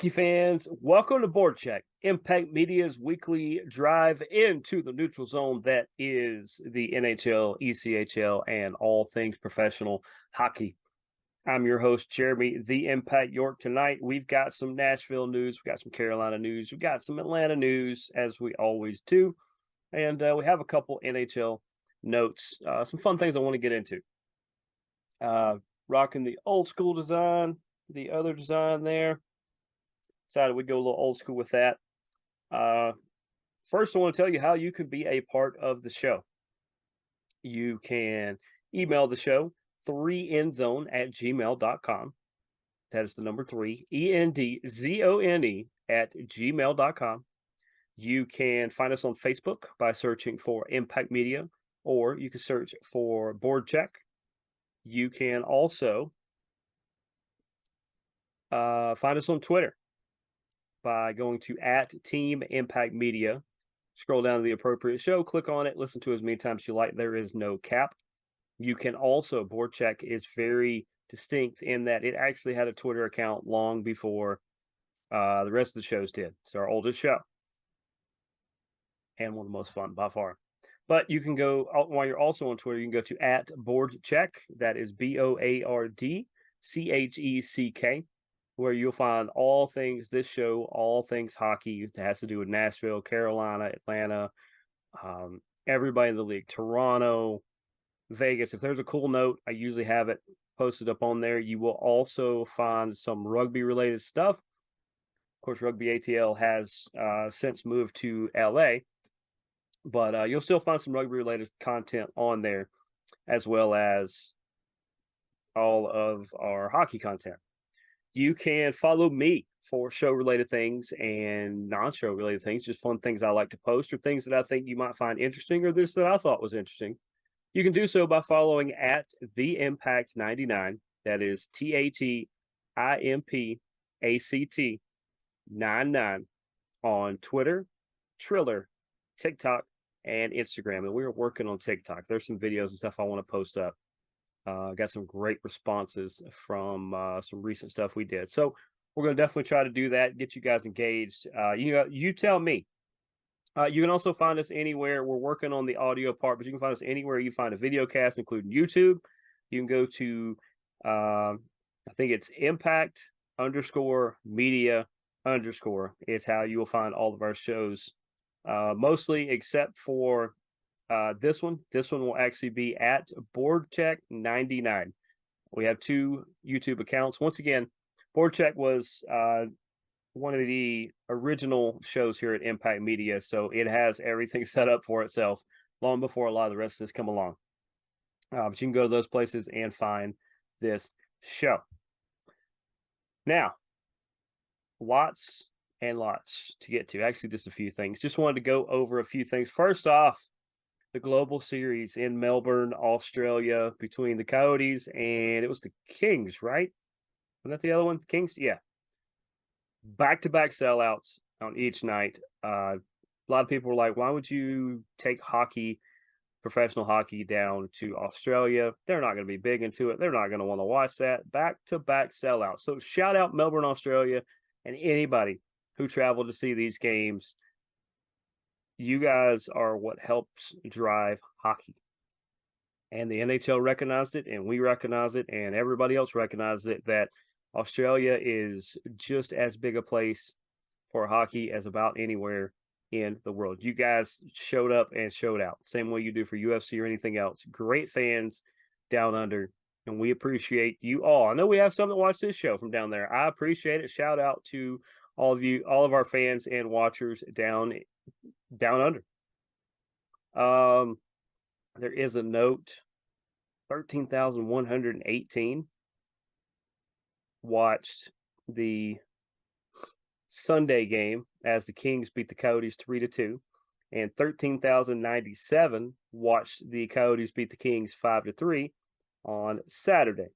Hockey fans, welcome to BoardCheck, Impact Media's weekly drive into the neutral zone that is the NHL, ECHL, and all things professional hockey. I'm your host, Jeremy, the Impact York. Tonight, we've got some Nashville news, we've got some Carolina news, we've got some Atlanta news, as we always do, and we have a couple NHL notes, some fun things I want to get into. Rocking the old school design, the other design there. Decided we'd go a little old school with that. First, I want to tell you how you can be a part of the show. You can email the show 3endzone@gmail.com. That is the number 3, ENDZONE @gmail.com. You can find us on Facebook by searching for Impact Media, or you can search for BoardCheck. You can also find us on Twitter by going to @TeamImpactMedia. Scroll down to the appropriate show, click on it, listen to as many times as you like. There is no cap. You can also, BoardCheck is very distinct in that it actually had a Twitter account long before the rest of the shows did. It's our oldest show and one of the most fun by far. But you can go, while you're also on Twitter, you can go to @BoardCheck. That is BoardCheck, where you'll find all things this show, all things hockey that has to do with Nashville, Carolina, Atlanta, everybody in the league, Toronto, Vegas. If there's a cool note, I usually have it posted up on there. You will also find some rugby related stuff. Of course, Rugby ATL has since moved to LA, but you'll still find some rugby related content on there, as well as all of our hockey content. You can follow me for show-related things and non-show related things, just fun things I like to post or things that I think you might find interesting or this that I thought was interesting. You can do so by following @TheImpact99. That is TheImpact99 on Twitter, Triller, TikTok, and Instagram. And we're working on TikTok. There's some videos and stuff I want to post up. Got some great responses from some recent stuff we did. So we're going to definitely try to do that, get you guys engaged. You tell me. You can also find us anywhere. We're working on the audio part, but you can find us anywhere you find a video cast, including YouTube. You can go to, I think it's impact_media_. Is how you will find all of our shows, mostly except for this one. This one will actually be @BoardCheck99. We have 2 YouTube accounts. Once again, BoardCheck was one of the original shows here at Impact Media, so it has everything set up for itself long before a lot of the rest of this come along. But you can go to those places and find this show. Now, lots and lots to get to. Actually, just a few things. Just wanted to go over a few things. First off, the Global Series in Melbourne, Australia, between the Coyotes and it was the Kings, right? Wasn't that the other one? Kings? Yeah. Back-to-back sellouts on each night. A lot of people were like, why would you take hockey, professional hockey, down to Australia? They're not going to be big into it. They're not going to want to watch that. Back-to-back sellouts. So shout out Melbourne, Australia, and anybody who traveled to see these games. You guys are what helps drive hockey. And the NHL recognized it, and we recognized it, and everybody else recognized it, that Australia is just as big a place for hockey as about anywhere in the world. You guys showed up and showed out, same way you do for UFC or anything else. Great fans down under, and we appreciate you all. I know we have some that watch this show from down there. I appreciate it. Shout out to all of you, all of our fans and watchers down under. There is a note. 13,118 watched the Sunday game as the Kings beat the Coyotes 3-2, and 13,097 watched the Coyotes beat the Kings 5-3 on Saturday.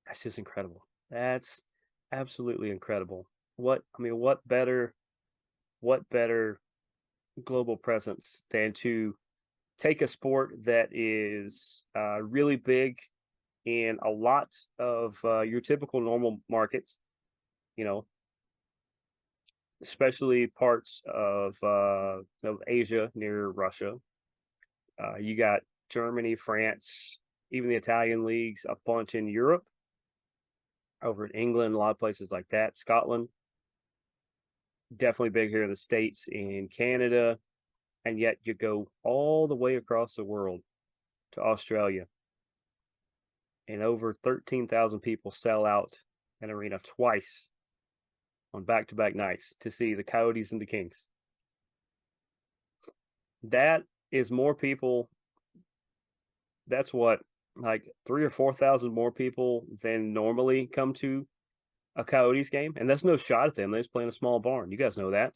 That's just incredible. That's absolutely incredible. What better global presence than to take a sport that is really big in a lot of your typical normal markets you know, especially parts of Asia near Russia. You got Germany, France, even the Italian leagues, a bunch in Europe, over in England, a lot of places like that. Scotland, definitely big here in the States, in Canada, and yet you go all the way across the world to Australia, and over 13,000 people sell out an arena twice on back-to-back nights to see the Coyotes and the Kings. That is more people. That's what, like 3 or 4,000 more people than normally come to a Coyotes game, and that's no shot at them. They just play in a small barn. You guys know that.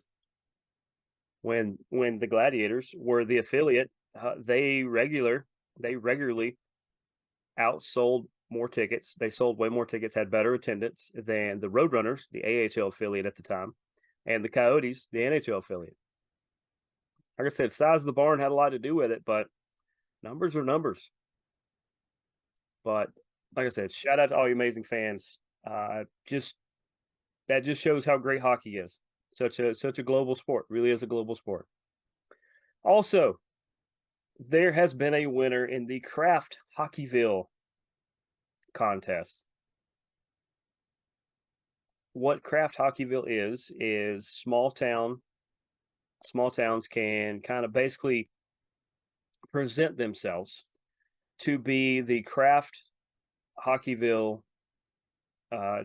When the Gladiators were the affiliate, they regularly outsold more tickets. They sold way more tickets, had better attendance than the Roadrunners, the AHL affiliate at the time, and the Coyotes, the NHL affiliate. Like I said, size of the barn had a lot to do with it, but numbers are numbers. But like I said, shout out to all you amazing fans. Just that just shows how great hockey is. Such a global sport. Really is a global sport. Also, there has been a winner in the Kraft Hockeyville contest. What Kraft Hockeyville is small towns can kind of basically present themselves to be the Kraft Hockeyville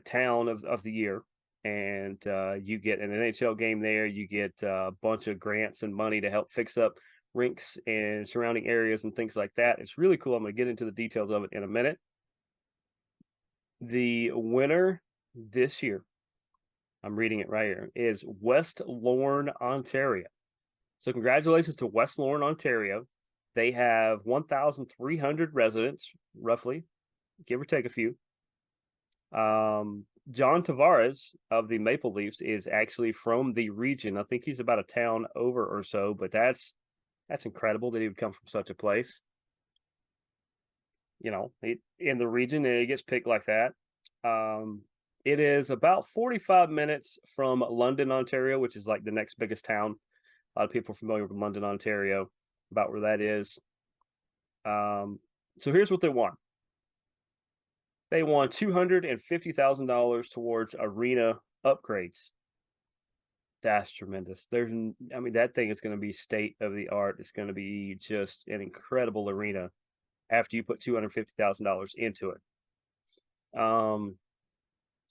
town of the year, and you get an NHL game there. You get a bunch of grants and money to help fix up rinks and surrounding areas and things like that. It's really cool. I'm going to get into the details of it in a minute. The winner this year, I'm reading it right here, is West Lorne, Ontario. So congratulations to West Lorne, Ontario. They have 1,300 residents, roughly, give or take a few. John Tavares of the Maple Leafs is actually from the region. I think he's about a town over or so, but that's incredible that he would come from such a place. You know, in the region, and he gets picked like that. It is about 45 minutes from London, Ontario, which is like the next biggest town. A lot of people are familiar with London, Ontario, about where that is. So here's what they want. They won $250,000 towards arena upgrades. That's tremendous. That thing is going to be state of the art. It's going to be just an incredible arena after you put $250,000 into it.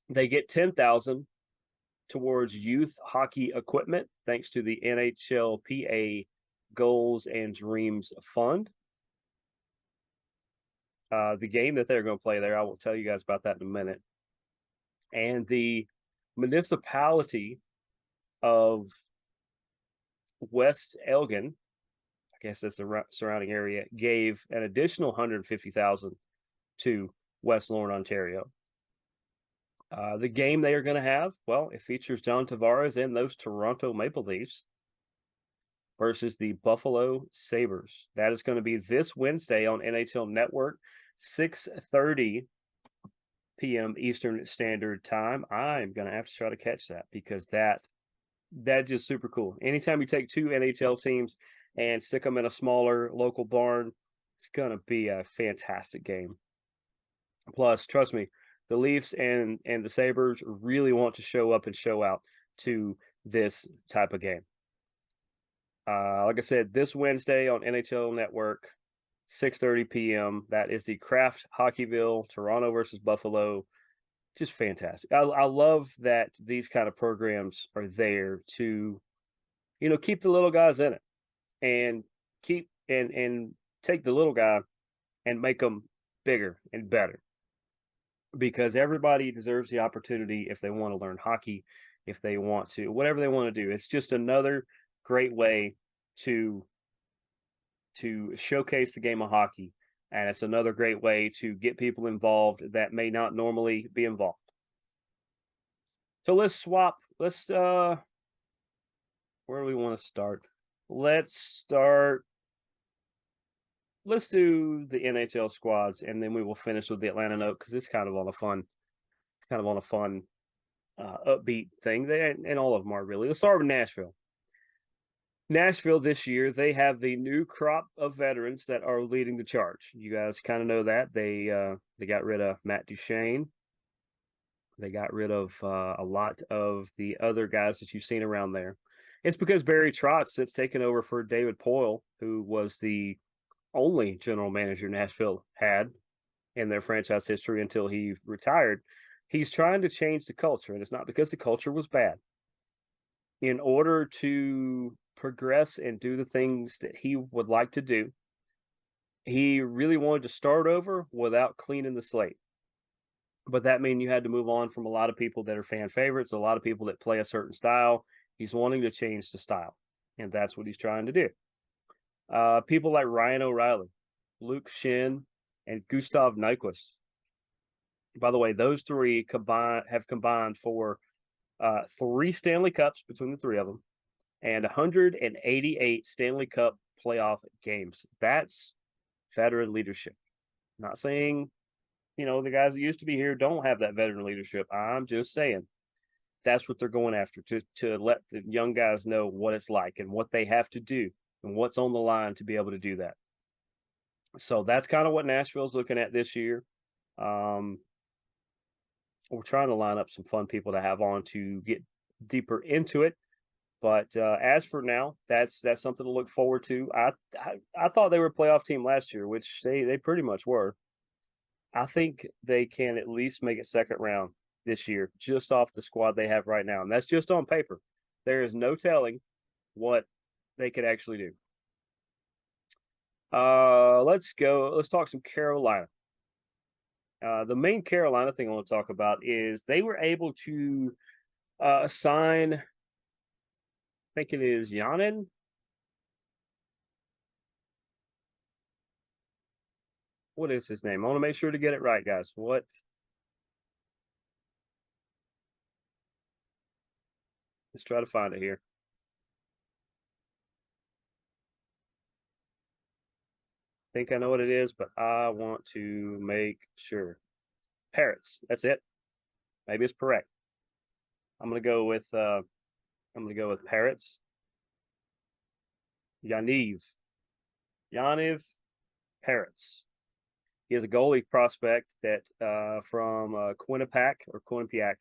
They get $10,000 towards youth hockey equipment, thanks to the NHLPA Goals and Dreams Fund. The game that they're going to play there, I will tell you guys about that in a minute. And the municipality of West Elgin, I guess that's the surrounding area, gave an additional $150,000 to West Lorne, Ontario. The game they are going to have, well, it features John Tavares and those Toronto Maple Leafs versus the Buffalo Sabres. That is going to be this Wednesday on NHL Network, 6:30 p.m. Eastern Standard Time. I'm going to have to try to catch that because that's just super cool. Anytime you take two NHL teams and stick them in a smaller local barn, it's going to be a fantastic game. Plus, trust me, the Leafs and the Sabres really want to show up and show out to this type of game. Like I said, this Wednesday on NHL Network, 6:30 p.m. That is the Kraft Hockeyville, Toronto versus Buffalo. Just fantastic. I love that these kind of programs are there to, keep the little guys in it and keep and take the little guy and make them bigger and better. Because everybody deserves the opportunity if they want to learn hockey, if they want to, whatever they want to do. It's just another great way to showcase the game of hockey, and it's another great way to get people involved that may not normally be involved. So let's swap. Where do we want to start? Let's do the NHL squads, and then we will finish with the Atlanta note because it's kind of on a fun upbeat thing. And all of them are really. Let's start with Nashville. Nashville this year, they have the new crop of veterans that are leading the charge. You guys kind of know that they got rid of Matt Duchene. They got rid of a lot of the other guys that you've seen around there. It's because Barry Trotz that's taken over for David Poyle, who was the only general manager Nashville had in their franchise history until he retired. He's trying to change the culture, and it's not because the culture was bad. In order to progress and do the things that he would like to do, he really wanted to start over without cleaning the slate. But that means you had to move on from a lot of people that are fan favorites, a lot of people that play a certain style. He's wanting to change the style, and that's what he's trying to do. People like Ryan O'Reilly, Luke Shin, and Gustav Nyquist. By the way, those three have combined for 3 Stanley Cups between the three of them and 188 Stanley Cup playoff games. That's veteran leadership. Not saying, the guys that used to be here don't have that veteran leadership. I'm just saying that's what they're going after, to let the young guys know what it's like and what they have to do and what's on the line to be able to do that. So that's kind of what Nashville's looking at this year. We're trying to line up some fun people to have on to get deeper into it. But as for now, that's something to look forward to. I thought they were a playoff team last year, which they pretty much were. I think they can at least make it second round this year, just off the squad they have right now. And that's just on paper. There is no telling what they could actually do. Let's talk some Carolina. The main Carolina thing I want to talk about is they were able to sign, I think it is Yanin. What is his name? I want to make sure to get it right, guys. Let's try to find it here. I think I know what it is, but I want to make sure. Parrots. That's it. Maybe it's correct. I'm gonna go with Parrots. Yaniv Parrots. He is a goalie prospect that from Quinnipiac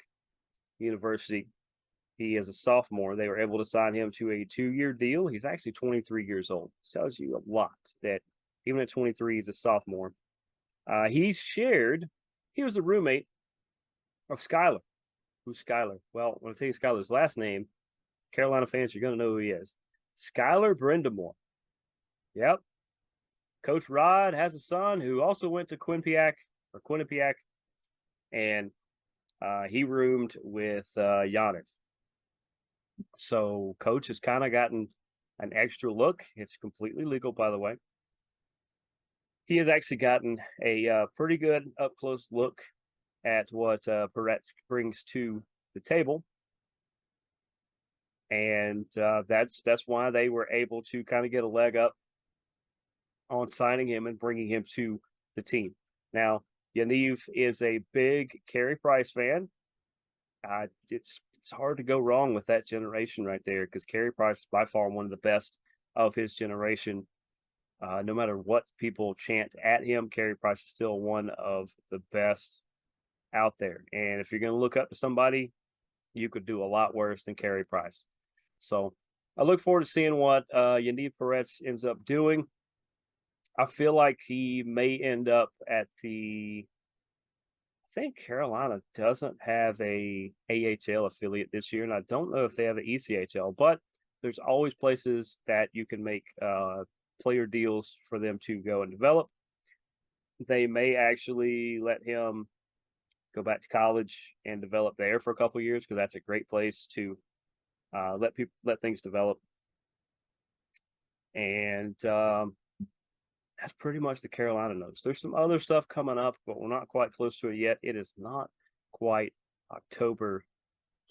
University. He is a sophomore. They were able to sign him to a 2-year deal. He's actually 23 years old. Tells you a lot that even at 23, he's a sophomore. He was the roommate of Skyler. Who's Skyler? Well, when I tell you Skyler's last name, Carolina fans, you're going to know who he is. Skyler Brindamore. Yep. Coach Rod has a son who also went to Quinnipiac, and he roomed with Giannis. So Coach has kind of gotten an extra look. It's completely legal, by the way. He has actually gotten a pretty good up-close look at what Peretz brings to the table. And that's why they were able to kind of get a leg up on signing him and bringing him to the team. Now, Yaniv is a big Carey Price fan. It's hard to go wrong with that generation right there, because Carey Price is by far one of the best of his generation. No matter what people chant at him, Carey Price is still one of the best out there. And if you're going to look up to somebody, you could do a lot worse than Carey Price. So I look forward to seeing what Yaniv Peretz ends up doing. I feel like he may end up at I think Carolina doesn't have a AHL affiliate this year, and I don't know if they have an ECHL, but there's always places that you can make player deals for them to go and develop. They may actually let him go back to college and develop there for a couple of years, because that's a great place to let things develop. And that's pretty much the Carolina notes. There's some other stuff coming up, but we're not quite close to it yet. It is not quite October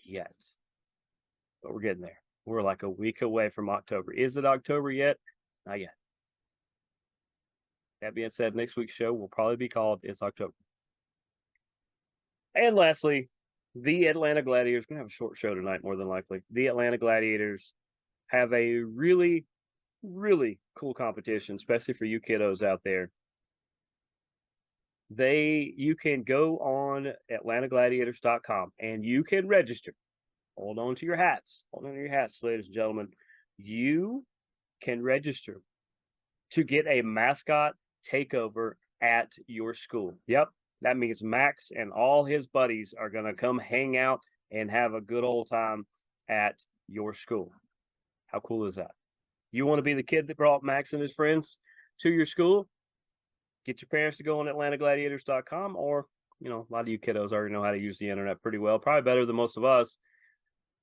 yet, but we're getting there. We're like a week away from October. Is it October yet? Not yet. That being said, next week's show will probably be called It's October. And lastly, The Atlanta Gladiators, going to have a short show tonight, more than likely. The Atlanta Gladiators have a really, really cool competition, especially for you kiddos out there. You can go on atlantagladiators.com and you can register. Hold on to your hats. Hold on to your hats, ladies and gentlemen. You can register to get a mascot takeover at your school. Yep, that means Max and all his buddies are going to come hang out and have a good old time at your school. How cool is that? You want to be the kid that brought Max and his friends to your school? Get your parents to go on atlantagladiators.com, or, a lot of you kiddos already know how to use the internet pretty well, probably better than most of us.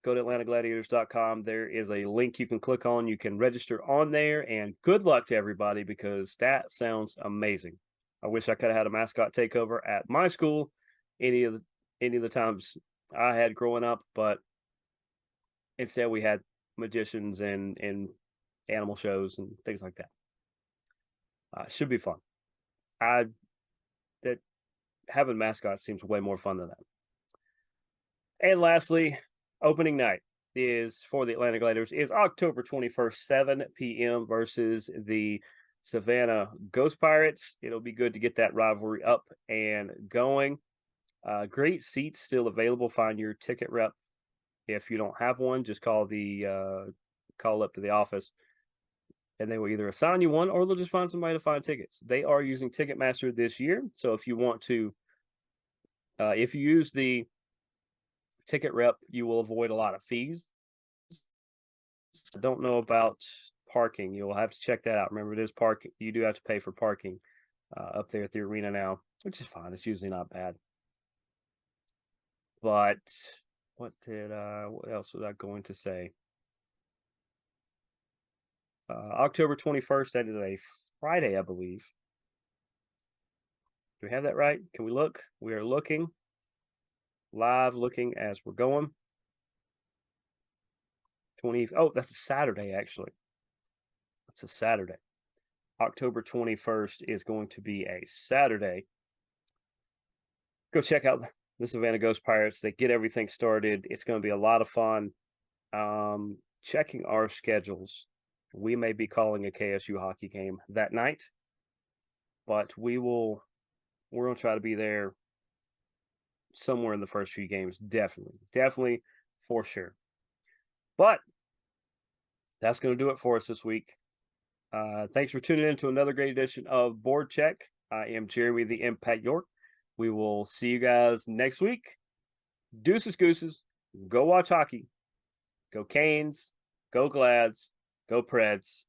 Go to atlantagladiators.com. There is a link you can click on. You can register on there, and good luck to everybody because that sounds amazing. I wish I could have had a mascot takeover at my school any of the times I had growing up, but instead we had magicians and animal shows and things like that. Should be fun. That having mascots seems way more fun than that. And lastly, opening night is for the Atlanta Gladiators is October 21st, 7 p.m. versus the Savannah Ghost Pirates. It'll be good to get that rivalry up and going. Great seats still available. Find your ticket rep. If you don't have one, just call up to the office, and they will either assign you one or they'll just find somebody to find tickets. They are using Ticketmaster this year, so if you want to, if you use the ticket rep, you will avoid a lot of fees. I don't know about parking. You'll have to check that out. Remember, it is parking. You do have to pay for parking up there at the arena now, which is fine. It's usually not bad. But what else was I going to say? October 21st, that is a Friday, I believe. Do we have that right? Can we look? We are looking as we're going. That's a Saturday, actually. That's a Saturday. October 21st is going to be a Saturday. Go check out the Savannah Ghost Pirates. They get everything started. It's going to be a lot of fun. Checking our schedules, we may be calling a KSU hockey game that night, but we're going to try to be there somewhere in the first few games. Definitely for sure. But that's going to do it for us this week. Thanks for tuning in to another great edition of BoardCheck. I am Jeremy the Impact York. We will see you guys next week. Deuces Gooses. Go watch hockey. Go Canes. Go Glads. Go Preds.